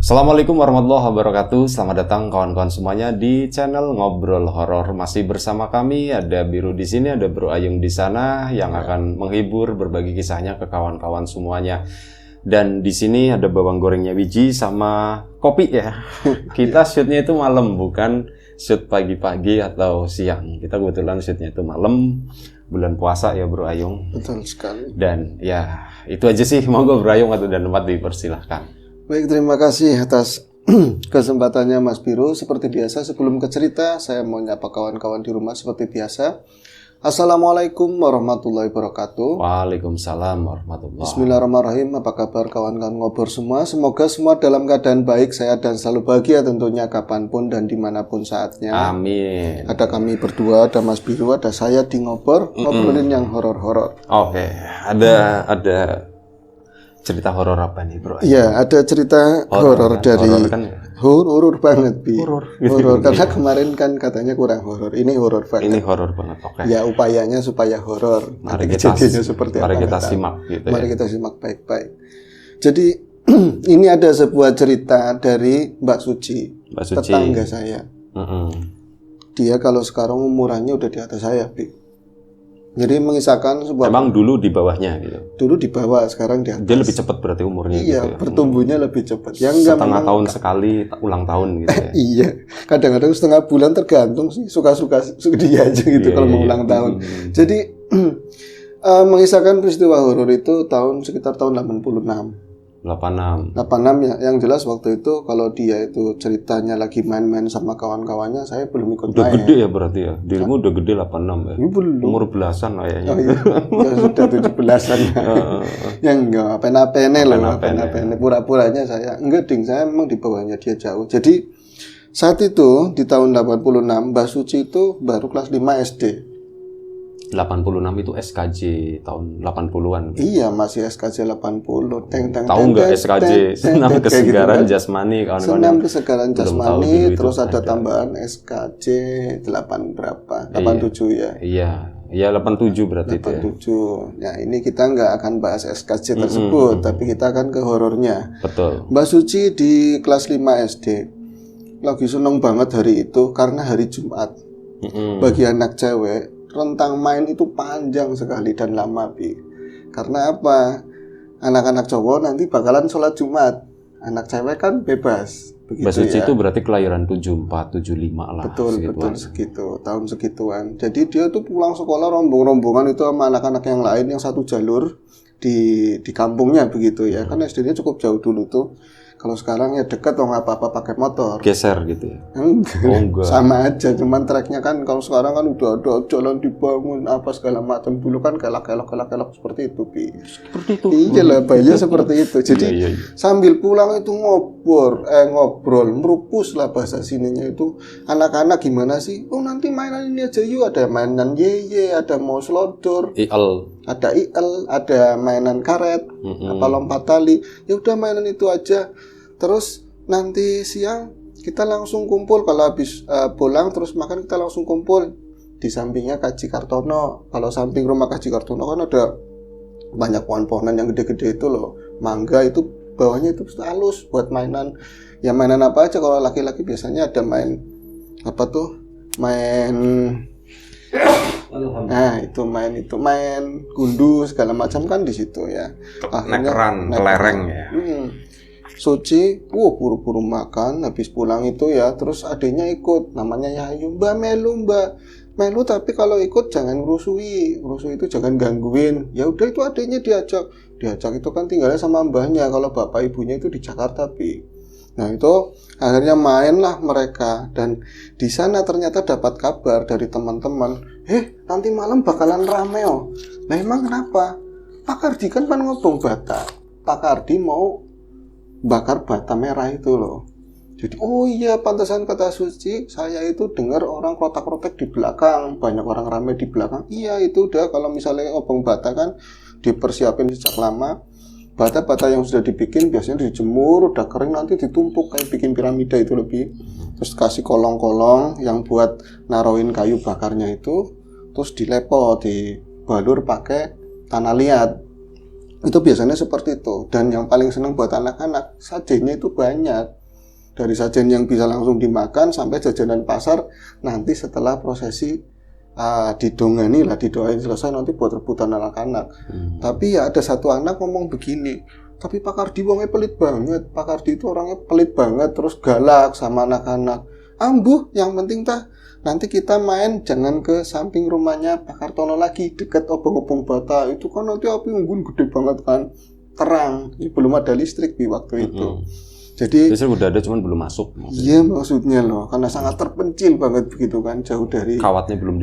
Assalamualaikum warahmatullahi wabarakatuh. Selamat datang kawan-kawan semuanya di channel Ngobrol Horor. Masih bersama kami, ada Biru di sini, ada Bro Ayung di sana yang akan menghibur berbagi kisahnya ke kawan-kawan semuanya. Dan di sini ada bawang gorengnya Wiji sama kopi ya. Kita shootnya itu malam, bukan shoot pagi-pagi atau siang. Kita kebetulan shootnya itu malam, bulan puasa ya Bro Ayung. Betul sekali. Dan ya itu aja sih, monggo Bro Ayung atau dan tempat dipersilahkan. Baik, terima kasih atas kesempatannya Mas Biru. Seperti biasa, sebelum ke cerita, saya mau nyapa kawan-kawan di rumah seperti biasa. Assalamualaikum warahmatullahi wabarakatuh. Waalaikumsalam warahmatullahi wabarakatuh. Bismillahirrahmanirrahim. Apa kabar kawan-kawan ngobrol semua? Semoga semua dalam keadaan baik, sehat, dan selalu bahagia tentunya kapanpun dan dimanapun saatnya. Amin. Ada kami berdua, ada Mas Biru, ada saya di ngobrolin yang horor-horor. Oke, ada cerita horor apa nih Bro? Iya, ada cerita horor kan? dari Horor kan ya? horor banget, Bi. Horor. Karena kemarin kan katanya kurang horor. Ini horor banget. Ini horor banget. Oke. Ya, upayanya supaya horor. Mari Nanti kita kejadiannya seperti mari apa? kita Tahu. simak gitu Mari ya. kita simak baik-baik. Jadi ini ada sebuah cerita dari Mbak Suci, Mbak Suci. tetangga saya. Dia kalau sekarang umurannya udah di atas saya, Bi. Jadi mengisahkan sebuah. Emang dulu di bawahnya gitu. Dulu di bawah, sekarang di atas. Dia lebih cepat berarti umurnya Iya, gitu ya. bertumbuhnya lebih cepat. Yang enggak Setengah memang tahun sekali ulang tahun gitu ya. Iya, kadang-kadang setengah bulan tergantung sih, suka-suka dia aja gitu kalau mau ulang tahun. Jadi mengisahkan peristiwa horor itu sekitar tahun 86 ya. Yang jelas waktu itu kalau dia itu ceritanya lagi main-main sama kawan-kawannya, saya belum ikut Udah main. gede ya berarti ya. Dirimu udah gede 86 ya. Belum. Umur belasan kayaknya. Oh, iya. Ya sudah 17-an. Ya enggak, pena-pene loh, pena-pene. Pura-puranya saya. Enggak ding, saya memang di bawahnya dia jauh. Jadi saat itu di tahun 86 Mbak Suci itu baru kelas 5 SD. 86 itu SKJ tahun 80-an. Iya, masih SKJ 80. Tahu nggak SKJ? Senam kesegaran jasmani kawan-kawan. Senam kesegaran jasmani, terus ada ada tambahan SKJ 8 berapa? 87 ya. Iya 87 berarti 87. Ya, ini kita nggak akan bahas SKJ tersebut, tapi kita akan ke horornya. Betul. Mbak Suci di kelas 5 SD lagi seneng banget hari itu karena hari Jumat. Bagi anak cewek, rentang main itu panjang sekali dan lama, Bi. Karena apa? Anak-anak cowok nanti bakalan sholat Jumat. Anak cewek kan bebas. Begitu Mbak Suci ya. itu berarti kelahiran 74, 75 lah. Betul segitu, tahun segituan. Jadi dia tuh pulang sekolah rombongan itu sama anak-anak yang lain yang satu jalur di kampungnya begitu ya. Kan SD-nya cukup jauh dulu tuh. Kalau sekarang ya dekat dong, apa-apa pakai motor. Geser gitu ya? Enggak. Sama aja, cuman treknya kan kalau sekarang kan udah ada jalan dibangun apa segala macam. Dulu kan kelak seperti itu, Bi. Seperti itu. Iya lah, bayar seperti itu. Jadi iya. sambil pulang itu ngobrol, merupus lah bahasa sininya itu. Anak-anak gimana sih? Oh, nanti mainan ini aja yuk, ada mainan yeye, ada mau selodor. Ada IL, ada mainan karet, apa lompat tali. Ya udah mainan itu aja. Terus nanti siang kita langsung kumpul kalau habis pulang terus makan kita langsung kumpul di sampingnya Kaji Kartono. Kalau samping rumah Kaji Kartono kan ada banyak pohon-pohonan yang gede-gede itu loh. Mangga itu bawahnya itu halus buat mainan. Ya mainan apa aja, kalau laki-laki biasanya ada main apa tuh? Nah, itu main gundu segala macam kan di situ ya. Nekeran, kelereng ya. Suci, buru-buru makan, habis pulang itu ya, terus adiknya ikut, namanya Yayu, Mbak Melu, tapi kalau ikut jangan ngerusui itu jangan gangguin. Ya udah itu adiknya diajak itu kan tinggalnya sama mbahnya, kalau bapak ibunya itu di Jakarta, Bi. Nah itu akhirnya mainlah mereka, dan di sana ternyata dapat kabar dari teman-teman, nanti malam bakalan rame oh. Nah emang kenapa? Pak Kardi kan ngobong bata, Pak Kardi mau bakar bata merah itu loh. Jadi oh iya, pantasan kata Suci, saya itu dengar orang krotak-krotek di belakang, banyak orang rame di belakang. Iya itu udah, kalau misalnya ngobong bata kan dipersiapin sejak lama. Bata-bata yang sudah dibikin biasanya dijemur, udah kering nanti ditumpuk kayak bikin piramida itu lebih. Terus kasih kolong-kolong yang buat naruhin kayu bakarnya itu, terus dilepo, dibalur pakai tanah liat. Itu biasanya seperti itu. Dan yang paling senang buat anak-anak, sajennya itu banyak. Dari sajen yang bisa langsung dimakan sampai jajanan pasar nanti setelah prosesi didongani lah, didoain selesai nanti buat rebutan anak-anak. Tapi ya ada satu anak ngomong begini, tapi Pak Kardi wongnya pelit banget. Pak Kardi itu orangnya pelit banget, terus galak sama anak-anak. Ambuh, yang penting nanti kita main jangan ke samping rumahnya Pak Kartono lagi, dekat obong-obong bata. Itu kan nanti api unggun gede banget kan, terang. Ya, belum ada listrik di waktu itu. Jadi listrik udah ada cuman belum masuk. Iya maksudnya loh, karena sangat terpencil banget begitu kan, jauh dari Kawatnya belum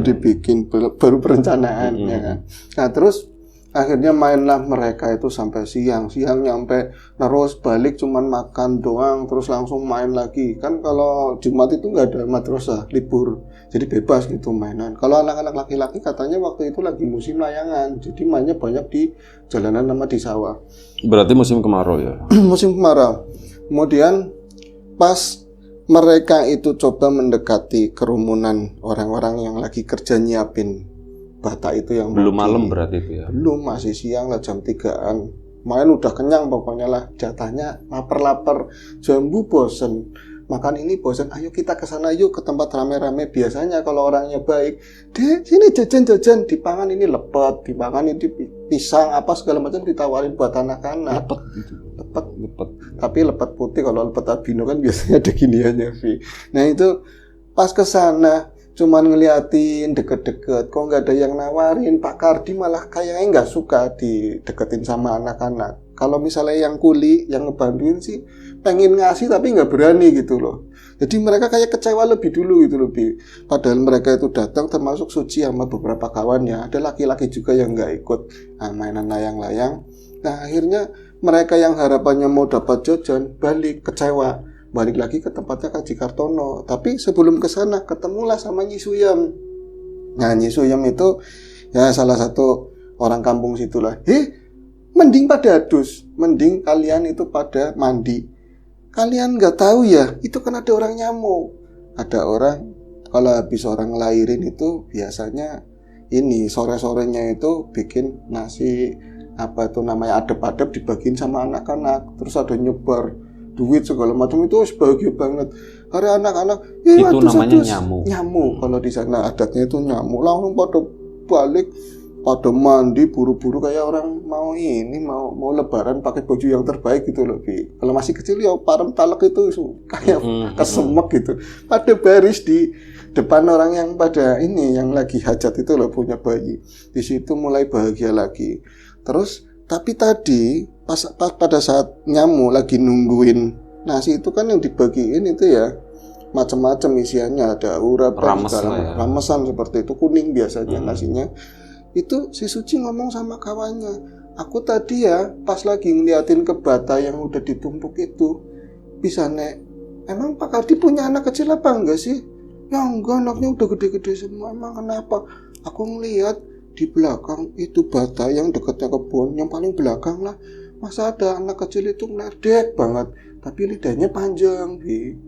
dibikin. baru perencanaan ya kan. Nah terus akhirnya mainlah mereka itu sampai siang nyampe, terus balik cuman makan doang, terus langsung main lagi. Kan kalau Jumat itu nggak ada madrasah, libur, jadi bebas gitu mainan. Kalau anak-anak laki-laki katanya waktu itu lagi musim layangan, jadi mainnya banyak di jalanan sama di sawah. Berarti musim kemarau ya? Musim kemarau. Kemudian pas mereka itu coba mendekati kerumunan orang-orang yang lagi kerja nyiapin bata itu yang belum malam berarti itu ya? Belum, masih siang lah, jam 3-an. Main udah kenyang pokoknya lah, jatahnya lapar-lapar, jambu bosen, makan ini bosen, ayo kita ke sana yuk, ke tempat rame-rame. Biasanya kalau orangnya baik, deh sini jajan-jajan, dipangan ini lepet, dipangan ini pisang apa segala macam ditawarin buat anak-anak. Lepet gitu. Lepet. Tapi lepet putih, kalau lepet albino kan biasanya ada giniannya, Vi. Nah itu pas ke sana cuman ngeliatin deket-deket, kok nggak ada yang nawarin. Pak Kardi malah kayaknya nggak suka dideketin sama anak-anak. Kalau misalnya yang kuli, yang ngebantuin sih pengen ngasih tapi nggak berani gitu loh. Jadi mereka kayak kecewa lebih dulu gitu lebih. Padahal mereka itu datang termasuk Suci sama beberapa kawannya. Ada laki-laki juga yang nggak ikut mainan layang-layang. Nah akhirnya mereka yang harapannya mau dapat jajan balik kecewa. Balik lagi ke tempatnya Kaji Kartono. Tapi sebelum ke sana ketemulah sama Nyi Suyem. Nah Nyi Suyem itu ya salah satu orang kampung situlah. Mending pada adus, mending kalian itu pada mandi. Kalian nggak tahu ya, itu kan ada orang nyamuk. Ada orang kalau habis orang ngelahirin itu biasanya ini sore-sorenya itu bikin nasi apa tuh namanya adep-adep dibagiin sama anak-anak. Terus ada nyebar duit segala macam, itu bahagia banget. Karena anak-anak itu namanya nyamuk. Kalau di sana adatnya itu nyamuk, langsung pada balik, pada mandi buru-buru kayak orang mau lebaran pakai baju yang terbaik gitu loh. Kalau masih kecil ya parem talek itu kayak kesemek gitu. Pada baris di depan orang yang pada ini yang lagi hajat itu loh, punya bayi. Di situ mulai bahagia lagi. Terus tapi tadi pas pada saat nyamuk lagi nungguin nasi itu kan yang dibagiin itu ya macam-macam isiannya, ada urap, ramesan seperti itu, kuning biasanya nasinya. Itu si Suci ngomong sama kawannya, aku tadi ya pas lagi ngeliatin ke bata yang udah ditumpuk itu, bisa nek, emang Pak Kardi punya anak kecil apa enggak sih? Ya enggak, anaknya udah gede-gede semua. Emang kenapa? Aku ngeliat di belakang itu bata yang dekatnya kebun, yang paling belakang lah. Masa ada anak kecil itu ngedek banget, tapi lidahnya panjang,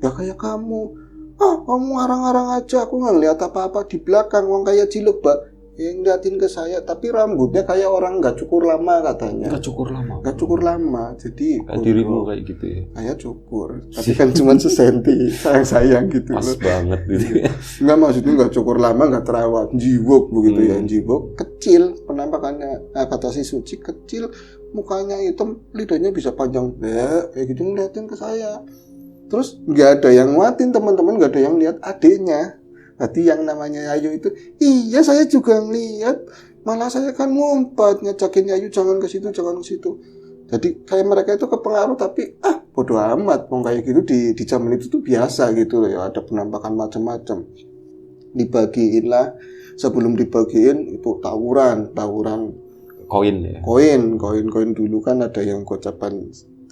gak kayak kamu. Kamu arang-arang aja, aku nggak lihat apa-apa di belakang, wong kayak ciluk, Mbak. Yang ngeliatin ke saya, tapi rambutnya kayak orang nggak cukur lama katanya. Nggak cukur lama, jadi kayak dirimu kayak gitu ya. Kayak cukur, tapi kan cuma sesenti, sayang gitu. Pas banget gitu. Nggak, maksudnya nggak cukur lama, nggak terawat, jiwok begitu ya, jiwok kecil, penampakannya kata si Suci kecil, mukanya hitam, lidahnya bisa panjang, kayak gitu ngeliatin ke saya. Terus nggak ada yang nguatin, teman-teman nggak ada yang lihat adiknya. Tadi yang namanya Ayu itu, iya saya juga ngeliat, malah saya kan ngumpet ngajakin Ayu jangan ke situ. Jadi kayak mereka itu kepengaruh, tapi bodo amat, mau kayak gitu di zaman itu tuh biasa gitu ya, ada penampakan macam-macam. Dibagiin lah, sebelum dibagiin itu tawuran koin ya. Koin dulu kan ada yang gocapan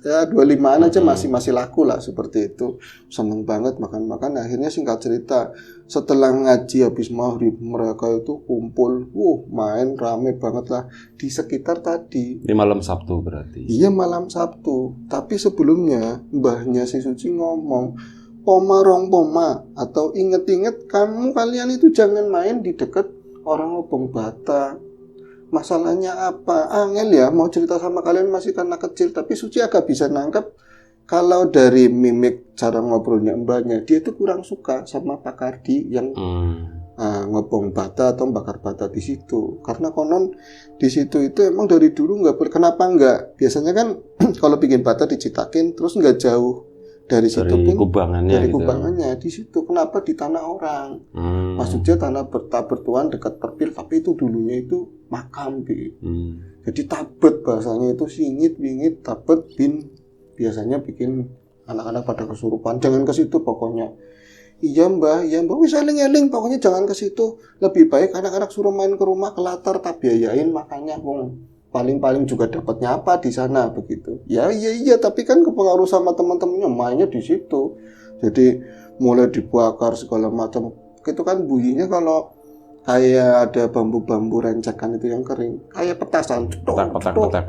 ya 25-an aja masih laku lah seperti itu. Seneng banget makan-makan. Akhirnya singkat cerita, setelah ngaji habis maghrib mereka itu kumpul, main rame banget lah di sekitar tadi. Di malam Sabtu berarti. Iya malam Sabtu. Tapi sebelumnya mbahnya si Suci ngomong, poma atau inget-inget kalian itu jangan main di dekat orang obong bata. masalahnya apa? Angel ya, mau cerita sama kalian masih karena kecil, tapi Suci agak bisa nangkep kalau dari mimik cara ngobrolnya mbaknya, dia tuh kurang suka sama Pak Kardi yang ngobong bata atau bakar bata di situ. Karena konon di situ itu emang dari dulu nggak boleh. Kenapa nggak? Biasanya kan kalau bikin bata dicitakin terus nggak jauh dari situ dari pun kubangannya dari gitu. kubangannya di situ. Kenapa di tanah orang? Maksudnya tanah bertuan dekat perpil, tapi itu dulunya itu makam Bi. Jadi tabet bahasanya itu singit, wingit, tabet, bin. Biasanya bikin anak-anak pada kesurupan. Jangan ke situ pokoknya. Iya mbah, wis eling-eling, pokoknya jangan ke situ. Lebih baik anak-anak suruh main ke rumah, ke latar, tak biayain makanya wong. Paling-paling juga dapatnya apa di sana begitu. Ya iya, tapi kan kepengaruh sama teman-temannya mainnya di situ. Jadi mulai dibakar segala macam. Itu kan bunyinya kalau kayak ada bambu-bambu rencekan itu yang kering, kayak petasan. Petak.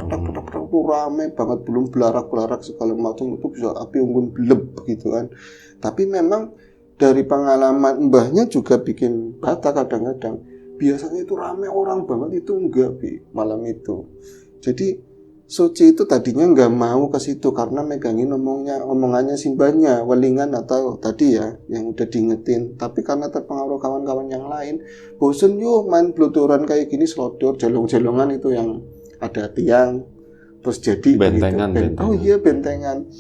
Itu rame banget, belum belarak-belarak segala macam, itu bisa api unggun beleb gitu kan. Tapi memang dari pengalaman mbahnya juga bikin bata kadang-kadang. Biasanya itu rame orang banget, itu enggak Bi, malam itu. Jadi Suci itu tadinya enggak mau ke situ karena megangin omongannya simbahnya, welingan atau tadi ya yang udah diingetin. Tapi karena terpengaruh kawan-kawan yang lain, bosen yuk main blodoran kayak gini, selodor, jelong-jelongan itu yang ada tiang terus jadi bentengan. Oh iya bentengan.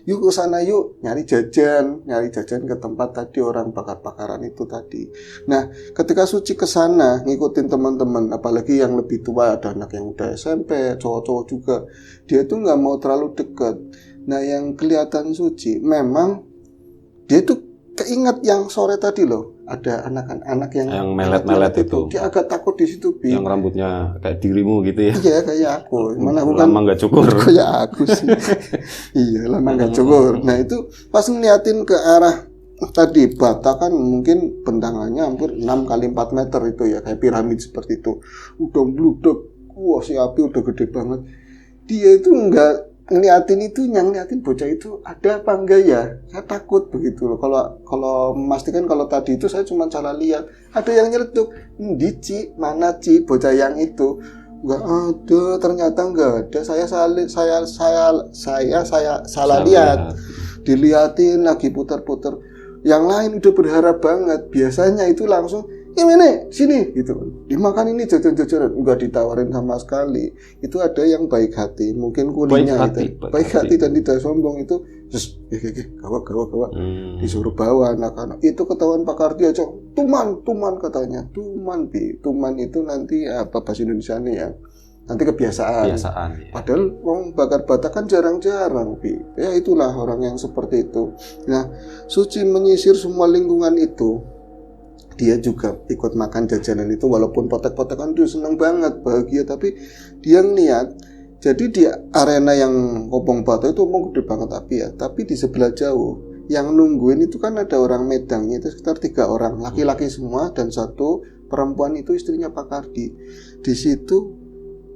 Yuk ke sana yuk, nyari jajan ke tempat tadi orang bakar-bakaran itu tadi. Nah, ketika Suci ke sana ngikutin teman-teman, apalagi yang lebih tua, ada anak yang udah SMP, cowok-cowok juga, dia tuh nggak mau terlalu dekat. Nah, yang kelihatan Suci, memang dia tuh keinget yang sore tadi loh, ada anak-anak yang melet-melet itu. Dia agak takut di situ, Bi. Yang rambutnya kayak dirimu gitu ya. Iya, kayak aku. Mana aku lama nggak cukur. Kayak aku sih. Iya, lama nggak cukur. Nah, itu pas ngeliatin ke arah tadi bata kan mungkin bentangannya hampir 6 kali 4 meter itu ya, kayak piramid seperti itu. Udah bludek. Wah, si api udah gede banget. Dia itu nggak ngeliatin bocah itu ada apa enggak ya, saya takut begitu loh. Kalau memastikan kalau tadi itu saya cuma salah lihat, ada yang nyeletuk, Ci, mana Ci, bocah yang itu enggak ada, ternyata enggak ada, saya salah lihat. Diliatin lagi putar-putar, yang lain udah berharap banget, biasanya itu langsung ini sini gitu, dimakan ini jajan-jajanan, enggak ditawarin sama sekali. Itu ada yang baik hati, mungkin kulinya baik hati dan tidak sombong itu, gawat, disuruh bawa anak-anak. Itu ketahuan Pak Kardi aja, tuman katanya, tuman itu nanti apa bahasa Indonesianya ya, nanti kebiasaan ya. Padahal wong bakar bata kan jarang-jarang Bi. Ya itulah orang yang seperti itu. Nah, Suci menyisir semua lingkungan itu. Dia juga ikut makan jajanan itu, walaupun potek-potekan dia seneng banget, bahagia, tapi dia ngeliat, jadi di arena yang ngobong bata itu emang gede banget api ya, tapi di sebelah jauh yang nungguin itu kan ada orang medangnya itu sekitar 3 orang, laki-laki semua dan 1 perempuan, itu istrinya Pak Kardi. Di situ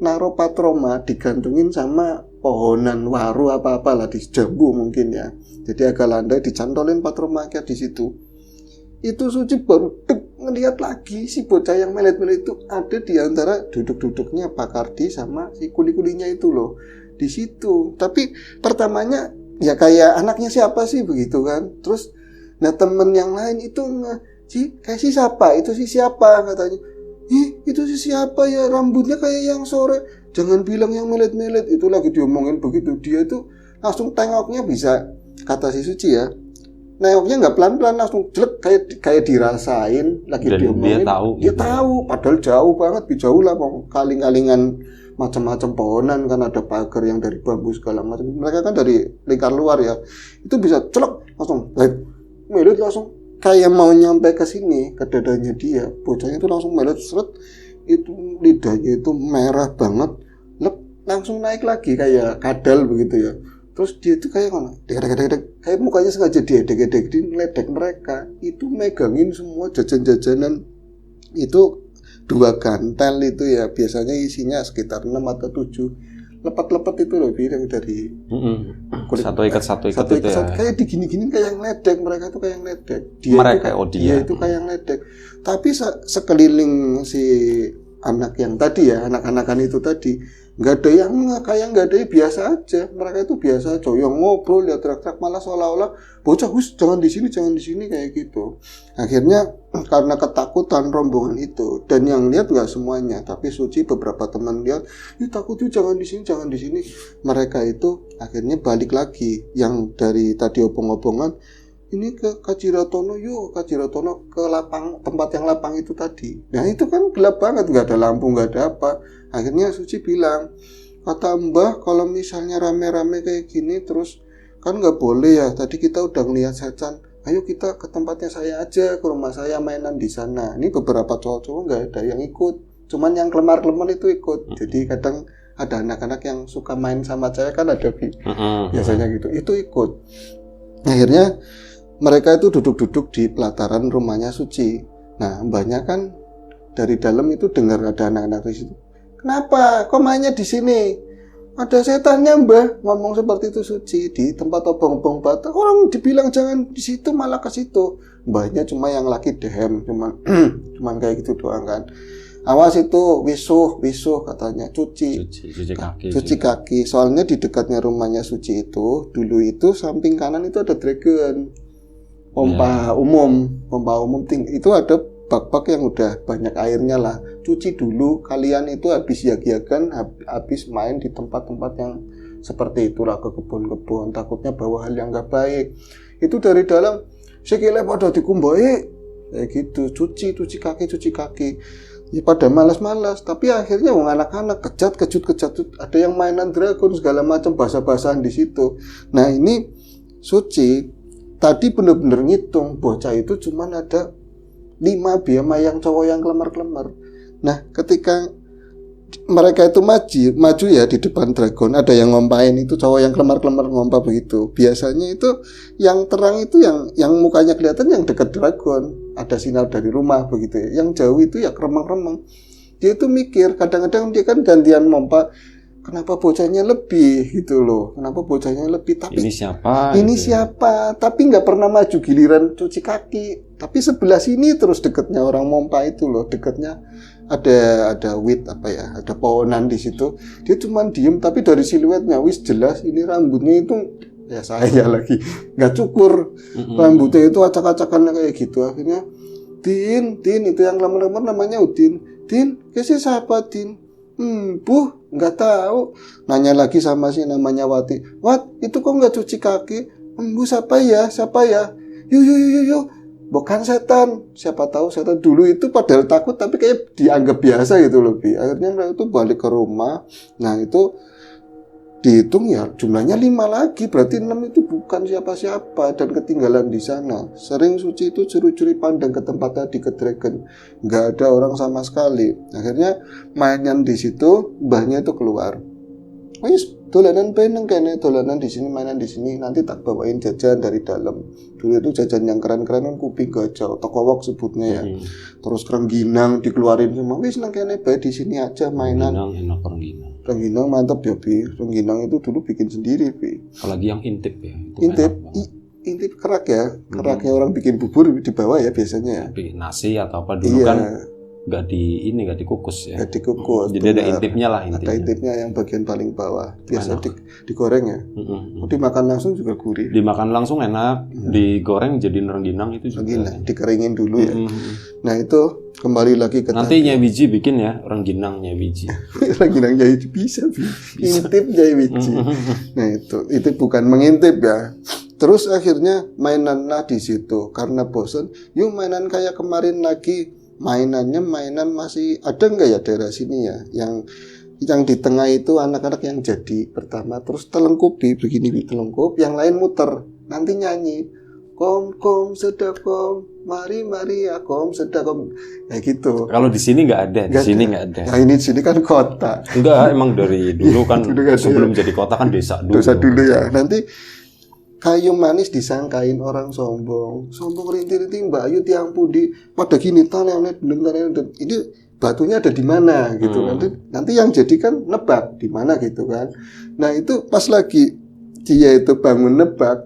naruh patroma digantungin sama pohonan waru apa-apalah, di jambu mungkin ya, jadi agak landai, dicantolin patroma kayak di situ. Itu Suci baru ngelihat lagi si bocah yang melet-melet itu ada di antara duduk-duduknya Pak Kardi sama si kuli-kulinya itu loh di situ. Tapi pertamanya ya kayak anaknya siapa sih begitu kan. Terus nah temen yang lain itu kayak si siapa, itu si siapa katanya. Itu si siapa ya, rambutnya kayak yang sore. Jangan bilang yang melet-melet, itu lagi diomongin begitu. Dia tuh langsung tengoknya bisa, kata si Suci ya, nengoknya nggak pelan-pelan, langsung jelek, kayak dirasain lagi dan diomongin. Dia tahu, padahal jauh banget, jauh lah, kaling-kalingan macam-macam pohonan kan, ada pagar yang dari bambu segala macam. Mereka kan dari lingkar luar ya, itu bisa celek langsung, melut langsung kayak mau nyampe ke sini ke dadanya dia. Bocahnya itu langsung melut seret, itu lidahnya itu merah banget, langsung naik lagi kayak kadal begitu ya. Terus dia itu kayak mana? Dek, kayak mukanya sengaja diedek-edek, diledek mereka. Itu megangin semua jajan-jajanan itu 2 gantel itu ya, biasanya isinya sekitar 6 atau 7 lepet-lepet itu loh, yang dari kulit. Satu ikat itu ya. Kayak digini-gini kayak ngeledek, mereka tuh kayak ngeledek. Dia itu kayak ngeledek. Tapi sekeliling si anak yang tadi ya, anak-anakan itu tadi, nggak ada yang kayak nggak ada yang biasa aja. Mereka itu biasa aja, yang ngobrol, ya teriak-teriak, malah seolah-olah bocah Gus jangan di sini kayak gitu. Akhirnya karena ketakutan rombongan itu, dan yang lihat nggak semuanya, tapi Suci beberapa teman lihat, takut yuk jangan di sini. Mereka itu akhirnya balik lagi, yang dari tadi obong-obongan ini ke Kajiratono ke lapang, tempat yang lapang itu tadi. Nah itu kan gelap banget, nggak ada lampu, nggak ada apa. Akhirnya Suci bilang, kata Mbah kalau misalnya rame-rame kayak gini terus kan nggak boleh ya. Tadi kita udah ngeliat setan, ayo kita ke tempatnya saya aja, ke rumah saya mainan di sana. Ini beberapa cowok-cowok nggak ada yang ikut, cuman yang kelemar-kelemar itu ikut. Jadi kadang ada anak-anak yang suka main sama saya kan ada biasanya gitu, itu ikut. Akhirnya mereka itu duduk-duduk di pelataran rumahnya Suci. Nah, mbahnya kan dari dalam itu dengar ada anak-anak di situ. Kenapa? Kok mainnya di sini? Ada setannya, Mbah. Ngomong seperti itu Suci di tempat obong-obong bata. Orang dibilang jangan di situ, malah ke situ. Mbahnya cuma yang laki dehem, cuman kayak gitu doang kan. Awas itu wisuh katanya, cuci kaki. Soalnya di dekatnya rumahnya Suci itu, dulu itu samping kanan itu ada dragon. Pompa umum tinggi itu, ada bak-bak yang udah banyak airnya lah. Cuci dulu, kalian itu habis yag-yagan, habis main di tempat-tempat yang seperti itulah, ke kebun-kebun, takutnya bawa hal yang gak baik. Itu dari dalam sekile pada dikumbai kayak gitu, cuci kaki. Ya pada malas-malas, tapi akhirnya anak-anak kejut, ada yang mainan dragon segala macam, bahasa-bahasaan di situ. Nah ini Suci tadi bener-bener ngitung, bocah itu cuman ada 5 biama yang cowok yang kelemar-kelemar. Nah ketika mereka itu maju ya di depan dragon, ada yang ngompain itu cowok yang kelemar-kelemar ngompa begitu. Biasanya itu yang terang itu yang mukanya kelihatan yang dekat dragon, ada sinar dari rumah begitu ya. Yang jauh itu ya kremeng-kremeng. Dia itu mikir, kadang-kadang dia kan gantian ngompa, kenapa bocahnya lebih gitu loh, tapi ini siapa, tapi nggak pernah maju giliran cuci kaki. Tapi sebelah sini terus dekatnya orang mompa itu loh, dekatnya ada wit ada pohonan di situ. Dia cuma diem, tapi dari siluetnya wis jelas ini rambutnya itu ya saya lagi nggak cukur, rambutnya itu acak-acakannya kayak gitu. Akhirnya Din itu yang lama-lama namanya Udin. Din, kasih siapa Din? Bu, nggak tahu. Nanya lagi sama si namanya Wati. Wat, itu kok nggak cuci kaki? Bu, siapa ya? Yuk. Bukan setan. Siapa tahu setan dulu itu padahal takut, tapi kayak dianggap biasa gitu loh, Bi. Akhirnya mereka itu balik ke rumah. Nah, itu dihitung ya jumlahnya 5 lagi, berarti 6 itu bukan siapa-siapa dan ketinggalan di sana. Sering Suci itu curi-curi pandang ke tempat tadi, ke dragon, nggak ada orang sama sekali. Akhirnya mainan di situ, mbahnya itu keluar. Wis dolanan peneng kene, dolanan di sini, mainan di sini, nanti tak bawain jajan dari dalam. Dulu itu jajan yang keren-keren kan kuping gajah, tokowok sebutnya ya. Terus rengginang dikeluarin semua. Wis nang kene bae di sini aja mainan. Rengginang mantap ya, Bi. Rengginang itu dulu bikin sendiri, Bi. Apalagi yang intip ya. Intip kerak ya. Keraknya orang bikin bubur di bawah ya biasanya ya. Nasi atau apa dulu kan nggak dikukus ya. Nggak dikukus. Jadi ada intipnya lah intinya. Ada intipnya yang bagian paling bawah. Biasa digoreng ya. Dimakan langsung juga gurih. Dimakan langsung enak. Digoreng jadi rengginang itu juga. Rengginang dikeringin dulu ya. Nah itu kembali lagi ke nanti Nyai Wiji bikin ya rengginang Nyai Wiji. Rengginang Nyai Wiji bisa. Intip Nyai Wiji. Nah itu bukan mengintip ya. Terus akhirnya mainan lah di situ karena bosan. Yuk mainan kayak kemarin lagi. Mainan masih ada nggak ya daerah sini ya? Yang di tengah itu anak-anak yang jadi pertama, terus telengkup begini telengkup, yang lain muter, nanti nyanyi kom sedakom, mari ya kom sedakom, kayak gitu. Kalau di sini nggak ada, di sini nggak ada. Nah ini di sini kan kota. Enggak, emang dari dulu kan sebelum jadi kota kan desa dulu. Desa dulu ya. Nanti kayu manis disangkain orang sombong rinti-rinti Mbak Ayu tiang pundi pada gini tanenet ini batunya ada di mana gitu. Nanti yang jadi kan nebak di mana gitu kan. Nah itu pas lagi dia itu bangun nebak,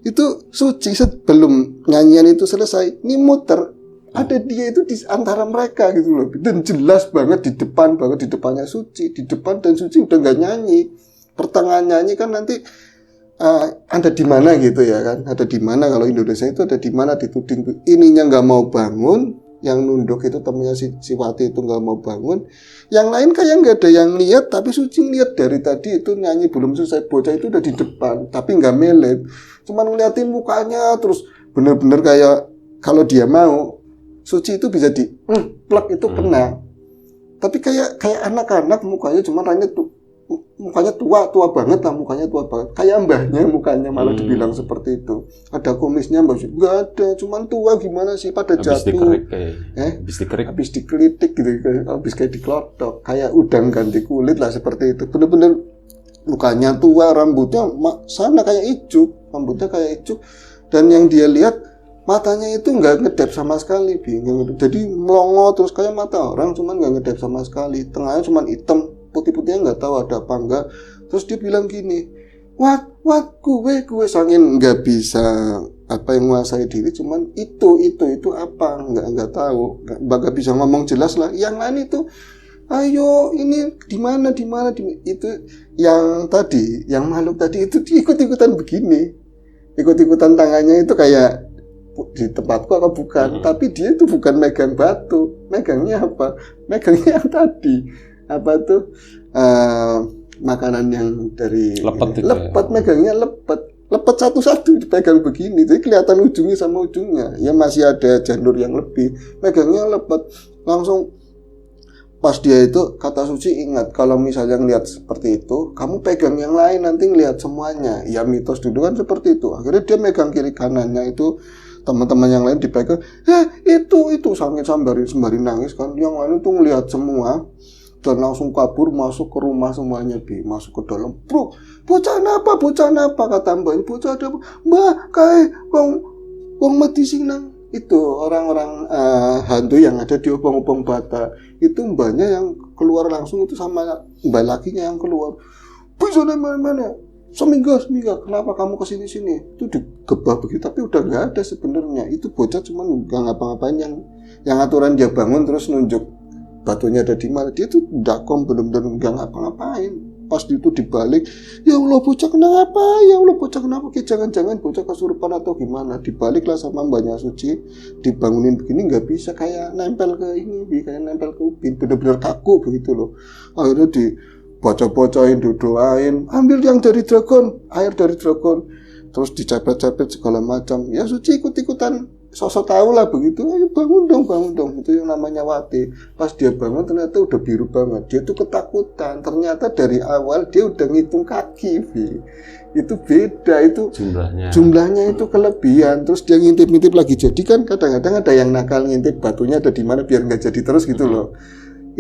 itu Suci sebelum nyanyian itu selesai ini muter ada dia itu di antara mereka gitu loh, dan jelas banget di depan banget, di depannya Suci, di depan, dan Suci udah nggak nyanyi, pertengahan nyanyi kan nanti ada di mana gitu ya kan, ada di mana kalau Indonesia itu ada di mana dituding ininya nggak mau bangun, yang nunduk itu temennya si Wati itu nggak mau bangun, yang lain kayak nggak ada yang lihat, tapi Suci lihat dari tadi itu nyanyi belum selesai, bocah itu udah di depan tapi nggak melet, cuman ngeliatin mukanya terus, bener-bener kayak kalau dia mau Suci itu bisa di plek itu kena, tapi kayak anak-anak mukanya, cuman hanya mukanya tua banget lah, mukanya tua banget, kayak mbahnya mukanya, malah dibilang seperti itu. Ada kumisnya mbak, nggak ada, cuman tua gimana sih, pada habis jatuh, habis digelitik gitu, habis kayak dikelotok, kayak udang ganti kulit lah seperti itu. Bener-bener mukanya tua, rambutnya sana kayak icuk, rambutnya kayak icuk, dan yang dia lihat matanya itu nggak ngedep sama sekali, bingung. Jadi melongo terus kayak mata orang, cuman nggak ngedep sama sekali, tengahnya cuman hitam, putih-putihnya nggak tahu ada apa enggak. Terus dia bilang gini, what gue sangin nggak bisa apa yang menguasai diri, cuman itu apa nggak tahu, nggak bisa ngomong jelas lah. Yang lain itu ayo ini di mana itu yang tadi, yang makhluk tadi itu ikut-ikutan begini, ikut-ikutan tangannya itu kayak di tempatku apa bukan, tapi dia itu bukan megang batu, megangnya apa, megangnya yang tadi apa tuh makanan yang dari lepet, megangnya lepet satu-satu dipegang begini, jadi kelihatan ujungnya sama ujungnya, ya masih ada janur yang lebih, megangnya lepet. Langsung pas dia itu kata Suci, ingat kalau misalnya ngelihat seperti itu, kamu pegang yang lain nanti ngelihat semuanya. Ya mitos dulu kan seperti itu. Akhirnya dia megang kiri kanannya itu, teman-teman yang lain dipegang, itu sembari nangis kan, yang lain itu ngelihat semua dan langsung kabur masuk ke rumah semuanya, masuk ke dalam. Bro, bocah apa kata mbak, bocah ada apa? Mbak kayak wong mati sing nang itu orang-orang hantu yang ada di Obong-Obong Bata itu, mbaknya yang keluar langsung itu sama mbak lakinya yang keluar, bisa mana seminggu kenapa kamu kesini itu digebah begitu, tapi udah nggak ada sebenarnya, itu bocah cuman nggak ngapa-ngapain, yang aturan dia bangun terus nunjuk batunya ada di mana, dia tuh dakom bener-bener nggak ngapa-ngapain. Pas itu dibalik, ya Allah bocah kenapa, jangan-jangan bocah kesurupan atau gimana, dibaliklah sama mbaknya Suci, dibangunin begini nggak bisa, kayak nempel ke ini, kayak nempel ke ubin, bener-bener kaku begitu loh. Akhirnya dibaca-bacain, doain, ambil yang dari dragon, air dari dragon, terus dicepet-cepet segala macam. Ya Suci ikut-ikutan, sosok tahu lah begitu, ayo bangun dong, itu yang namanya Wati. Pas dia bangun ternyata udah biru banget, dia tuh ketakutan, ternyata dari awal dia udah ngitung kaki, itu beda, itu jumlahnya itu kelebihan. Terus dia ngintip lagi, jadi kan kadang-kadang ada yang nakal ngintip batunya ada di mana biar nggak jadi terus gitu loh.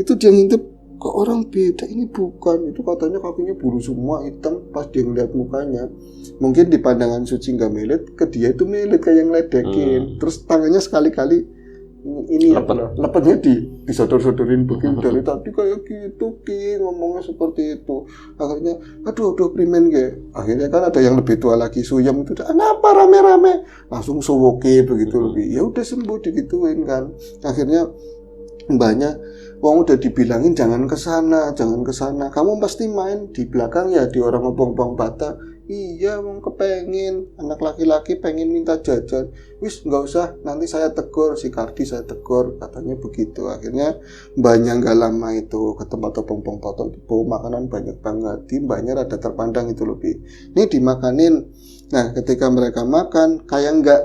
Itu dia ngintip, kok orang beda, ini bukan, itu katanya kakinya bulu semua hitam. Pas dia ngeliat mukanya, mungkin di pandangan Suci nggak melet, ke dia itu melet kayak ngeledekin. Terus tangannya sekali-kali ini lepetnya disodor-sodorin begini, dari tadi kayak gitu ngomongnya seperti itu. Akhirnya aduh primen ge. Akhirnya kan ada yang lebih tua lagi, Suyam itu, kenapa rame-rame, langsung sowoke begitu lebih, ya udah sembuh digituin kan. Akhirnya mbaknya, wong udah dibilangin jangan kesana, kamu pasti main di belakang ya, di orang Obong-Obong Bata. Iya, wong kepengen, anak laki-laki pengen minta jajan, wis nggak usah, nanti saya tegur, si Kardi saya tegur, katanya begitu. Akhirnya mbaknya nggak lama itu ke tempat Obong-Obong Bata, bawa makanan banyak banget, mbaknya rada terpandang itu lebih, ini dimakanin. Nah ketika mereka makan, kayak nggak,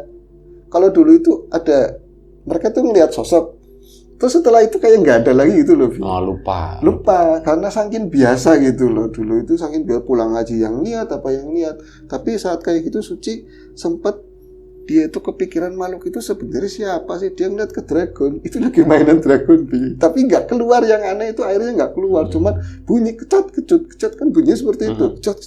kalau dulu itu ada, mereka tuh ngelihat sosok, terus setelah itu kayak nggak ada lagi gitu loh. Lupa karena saking biasa gitu loh, dulu itu saking biasa pulang ngaji yang lihat apa yang lihat. Tapi saat kayak gitu Suci sempat, dia itu kepikiran makhluk itu sebenarnya siapa sih, dia ngeliat ke dragon, itu lagi mainan dragon tapi nggak keluar, yang aneh itu airnya nggak keluar, cuman bunyi kecat kan bunyinya seperti itu, kecat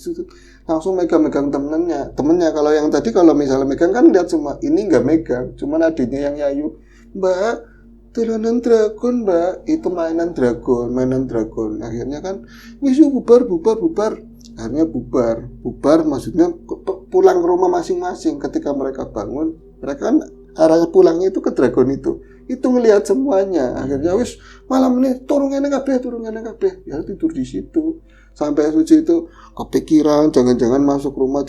langsung megang temennya. Kalau yang tadi kalau misalnya megang kan lihat semua, ini nggak megang, cuman adiknya yang yayu, mbak tulanan dragon mbak, itu mainan dragon. Akhirnya kan wis bubar. Akhirnya bubar maksudnya pulang ke rumah masing-masing. Ketika mereka bangun, mereka kan arah pulangnya itu ke Dragon itu ngelihat semuanya. Akhirnya wis malam ini turun ngene kabeh ya tidur di situ sampai Suci itu kepikiran jangan-jangan masuk rumah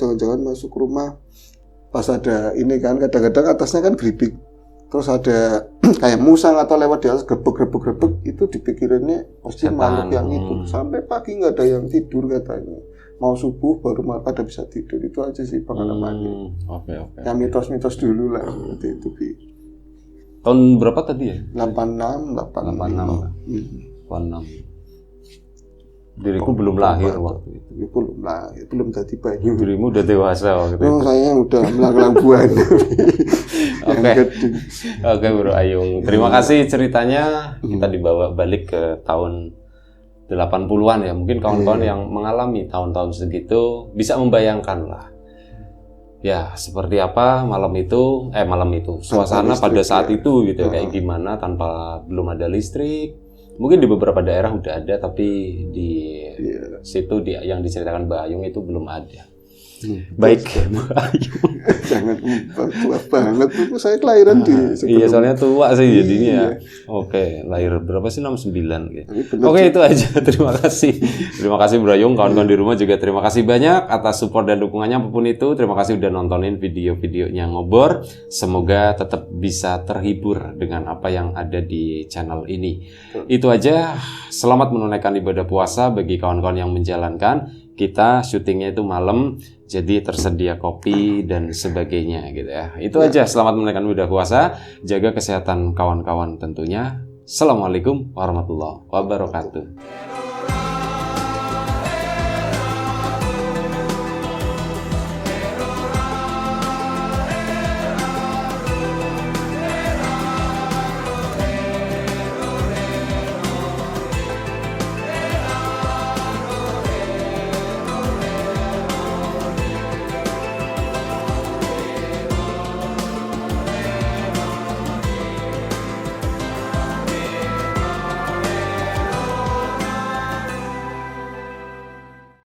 pas ada ini kan kadang-kadang atasnya kan geribik terus ada kayak musang atau lewat di atas grebek itu dipikirinnya pasti makhluk yang itu sampai pagi nggak ada yang tidur katanya mau subuh baru pada bisa tidur. Itu aja sih pengalamannya. Oke. Yang mitos-mitos dulu lah seperti itu Bi. Tahun berapa tadi ya? 86. 86. Diriku belum lahir waktu itu. Belum lahir, belum jadi bayi. Dirimu udah dewasa waktu itu. Oh, saya udah melanglang buana. Oke, Bro Ayung. Terima kasih ceritanya. Kita dibawa balik ke tahun 80-an ya. Mungkin kawan-kawan yang mengalami tahun-tahun segitu bisa membayangkan lah. Ya, seperti apa malam itu, suasana listrik, pada saat itu gitu kayak gimana tanpa belum ada listrik. Mungkin di beberapa daerah udah ada, tapi di situ yang diceritakan Mbak Ayung itu belum ada. Baik, Mbak Ayung. Jangan tua banget, itu saya kelahiran di sebelum. Iya, soalnya tua sih jadinya ya. Oke, lahir berapa sih? 69 gitu. Oke, itu aja. Terima kasih. Terima kasih Mbak Ayung, kawan-kawan di rumah juga terima kasih banyak atas support dan dukungannya apapun itu. Terima kasih udah nontonin video-videonya Ngobrol. Semoga tetap bisa terhibur dengan apa yang ada di channel ini. Itu aja. Selamat menunaikan ibadah puasa bagi kawan-kawan yang menjalankan. Kita syutingnya itu malam, jadi tersedia kopi dan sebagainya gitu ya. Itu aja, selamat menunaikan ibadah puasa, jaga kesehatan kawan-kawan tentunya. Assalamualaikum warahmatullahi wabarakatuh.